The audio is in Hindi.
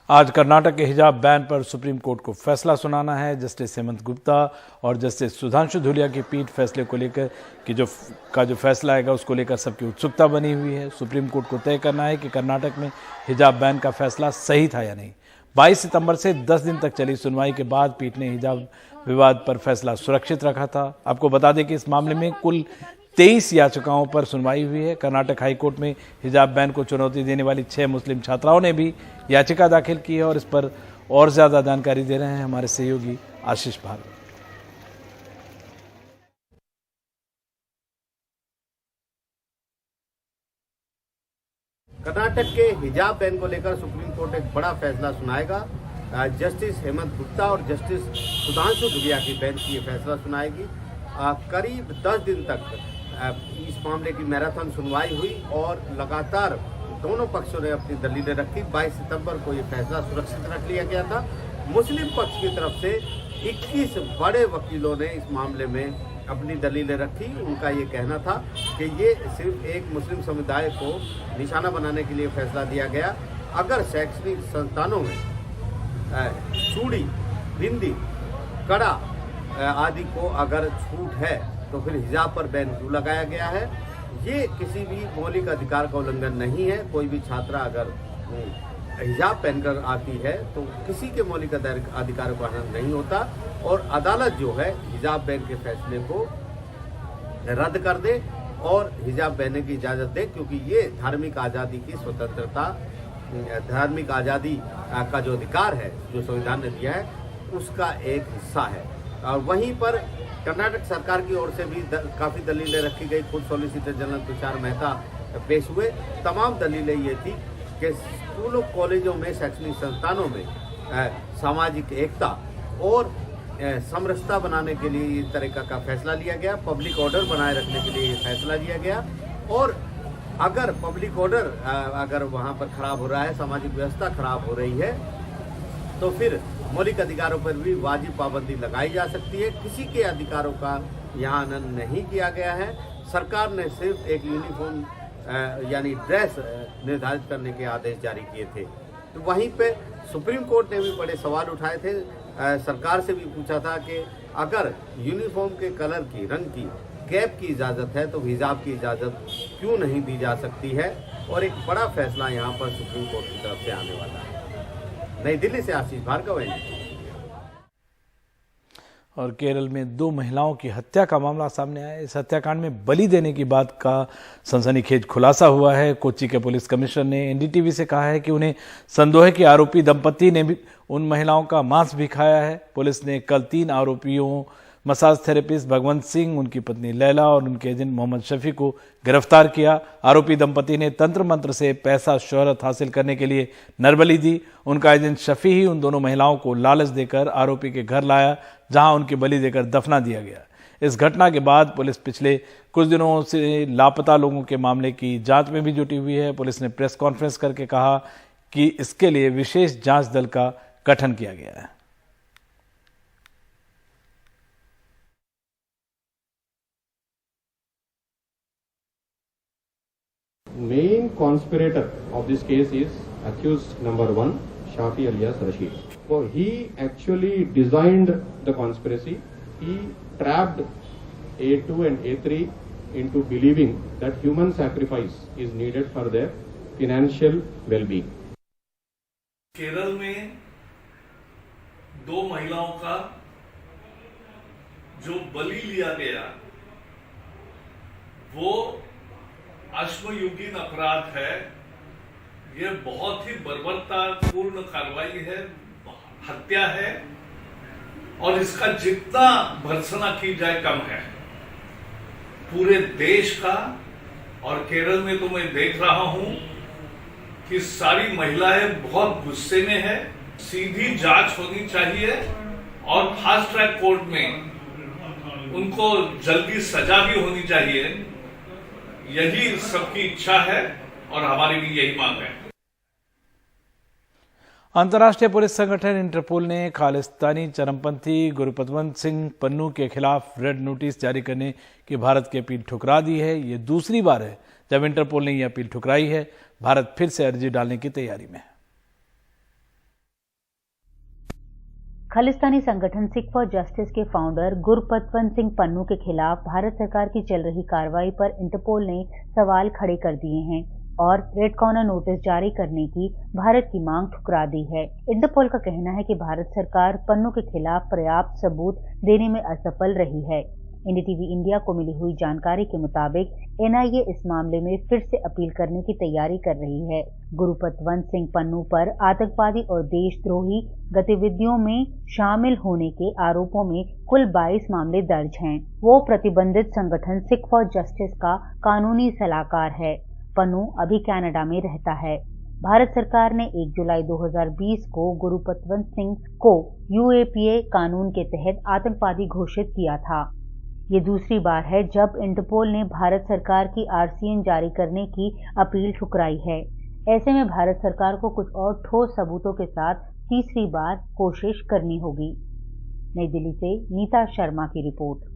आज कर्नाटक के हिजाब बैन पर सुप्रीम कोर्ट को फैसला सुनाना है। जस्टिस हेमंत गुप्ता और जस्टिस सुधांशु धूलिया की पीठ फैसले को लेकर जो फैसला आएगा उसको लेकर सबकी उत्सुकता बनी हुई है। सुप्रीम कोर्ट को तय करना है कि कर्नाटक में हिजाब बैन का फैसला सही था या नहीं। 22 सितंबर से 10 दिन तक चली सुनवाई के बाद पीठ ने हिजाब विवाद पर फैसला सुरक्षित रखा था। आपको बता दें कि इस मामले में कुल 23 याचिकाओं पर सुनवाई हुई है। कर्नाटक हाईकोर्ट में हिजाब बैन को चुनौती देने वाली 6 मुस्लिम छात्राओं ने भी याचिका दाखिल की है और इस पर और ज्यादा जानकारी दे रहे हैं हमारे सहयोगी आशीष भार्गव। कर्नाटक के हिजाब बैन को लेकर सुप्रीम कोर्ट एक बड़ा फैसला सुनाएगा। जस्टिस हेमंत गुप्ता और जस्टिस सुधांशु धूलिया की बेंच ये फैसला सुनाएगी। करीब 10 दिन तक इस मामले की मैराथन सुनवाई हुई और लगातार दोनों पक्षों ने अपनी दलीलें रखी। 22 सितंबर को ये फैसला सुरक्षित रख लिया गया था। मुस्लिम पक्ष की तरफ से 21 बड़े वकीलों ने इस मामले में अपनी दलीलें रखी। उनका ये कहना था कि ये सिर्फ एक मुस्लिम समुदाय को निशाना बनाने के लिए फैसला दिया गया। अगर शैक्षणिक संस्थानों में चूड़ी, बिंदी, कड़ा आदि को अगर छूट है तो फिर हिजाब पर बैन क्यों लगाया गया है। ये किसी भी मौलिक अधिकार का उल्लंघन नहीं है। कोई भी छात्रा अगर हिजाब पहनकर आती है तो किसी के मौलिक अधिकारों का हनन नहीं होता और अदालत जो है हिजाब बैन के फैसले को रद्द कर दे और हिजाब पहनने की इजाज़त दे, क्योंकि ये धार्मिक आज़ादी की स्वतंत्रता, धार्मिक आज़ादी का जो अधिकार है जो संविधान ने दिया है उसका एक हिस्सा है। और वहीं पर कर्नाटक सरकार की ओर से भी काफ़ी दलीलें रखी गई। खुद सॉलिसिटर जनरल तुषार मेहता पेश हुए। तमाम दलीलें ये थी कि स्कूलों, कॉलेजों में, शैक्षणिक संस्थानों में सामाजिक एकता और समरसता बनाने के लिए इस तरीका का फैसला लिया गया। पब्लिक ऑर्डर बनाए रखने के लिए ये फैसला लिया गया और अगर पब्लिक ऑर्डर अगर वहाँ पर खराब हो रहा है, सामाजिक व्यवस्था खराब हो रही है तो फिर मौलिक अधिकारों पर भी वाजिब पाबंदी लगाई जा सकती है। किसी के अधिकारों का यहाँ हनन नहीं किया गया है। सरकार ने सिर्फ एक यूनिफॉर्म यानी ड्रेस निर्धारित करने के आदेश जारी किए थे। तो वहीं पे सुप्रीम कोर्ट ने भी बड़े सवाल उठाए थे। सरकार से भी पूछा था कि अगर यूनिफॉर्म के कलर की, रंग की, कैप की इजाज़त है तो हिजाब की इजाज़त क्यों नहीं दी जा सकती है। और एक बड़ा फैसला यहाँ पर सुप्रीम कोर्ट की तरफ से आने वाला है। नई दिल्ली से आशीष भार्गव। और केरल में 2 महिलाओं की हत्या का मामला सामने आया। इस हत्याकांड में बलि देने की बात का सनसनीखेज खुलासा हुआ है। कोच्चि के पुलिस कमिश्नर ने एनडीटीवी से कहा है कि उन्हें संदेह के आरोपी दंपति ने भी उन महिलाओं का मांस भी खाया है। पुलिस ने कल 3 आरोपियों मसाज थेरेपिस्ट भगवंत सिंह, उनकी पत्नी लैला और उनके एजेंट मोहम्मद शफी को गिरफ्तार किया। आरोपी दंपति ने तंत्र मंत्र से पैसा, शोहरत हासिल करने के लिए नरबली दी। उनका एजेंट शफी ही उन दोनों महिलाओं को लालच देकर आरोपी के घर लाया, जहां उनकी बलि देकर दफना दिया गया। इस घटना के बाद पुलिस पिछले कुछ दिनों से लापता लोगों के मामले की जांच में भी जुटी हुई है। पुलिस ने प्रेस कॉन्फ्रेंस करके कहा कि इसके लिए विशेष जांच दल का गठन किया गया है। Main conspirator of this case is accused number 1, Shafi alias Rashid. So he actually designed the conspiracy. He trapped A2 and A3 into believing that human sacrifice is needed for their financial well-being. Kerala में 2 महिलाओं का जो बलि लिया गया वो अश्मयुगीन अपराध है। यह बहुत ही बर्बरतापूर्ण कार्रवाई है, हत्या है और इसका जितना भर्त्सना की जाए कम है। पूरे देश का और केरल में तो मैं देख रहा हूं कि सारी महिलाएं बहुत गुस्से में है। सीधी जांच होनी चाहिए और फास्ट ट्रैक कोर्ट में उनको जल्दी सजा भी होनी चाहिए। यही सबकी इच्छा है और हमारी भी यही मांग है। अंतर्राष्ट्रीय पुलिस संगठन इंटरपोल ने खालिस्तानी चरमपंथी गुरपतवंत सिंह पन्नू के खिलाफ रेड नोटिस जारी करने की भारत की अपील ठुकरा दी है। ये दूसरी बार है जब इंटरपोल ने यह अपील ठुकराई है। भारत फिर से अर्जी डालने की तैयारी में है। खालिस्तानी संगठन सिख फॉर जस्टिस के फाउंडर गुरपतवंत सिंह पन्नू के खिलाफ भारत सरकार की चल रही कार्रवाई पर इंटरपोल ने सवाल खड़े कर दिए हैं और रेड कॉर्नर नोटिस जारी करने की भारत की मांग ठुकरा दी है। इंटरपोल का कहना है कि भारत सरकार पन्नू के खिलाफ पर्याप्त सबूत देने में असफल रही है। एनडीटीवी इंडिया को मिली हुई जानकारी के मुताबिक एनआईए इस मामले में फिर से अपील करने की तैयारी कर रही है। गुरपतवंत सिंह पन्नू पर आतंकवादी और देशद्रोही गतिविधियों में शामिल होने के आरोपों में कुल 22 मामले दर्ज हैं। वो प्रतिबंधित संगठन सिख फॉर जस्टिस का कानूनी सलाहकार है। पन्नू अभी कनाडा में रहता है। भारत सरकार ने 1 जुलाई 2020 को गुरपतवंत सिंह को यूएपीए कानून के तहत आतंकवादी घोषित किया था। ये दूसरी बार है जब इंटरपोल ने भारत सरकार की आरसीएन जारी करने की अपील ठुकराई है। ऐसे में भारत सरकार को कुछ और ठोस सबूतों के साथ तीसरी बार कोशिश करनी होगी। नई दिल्ली से नीता शर्मा की रिपोर्ट।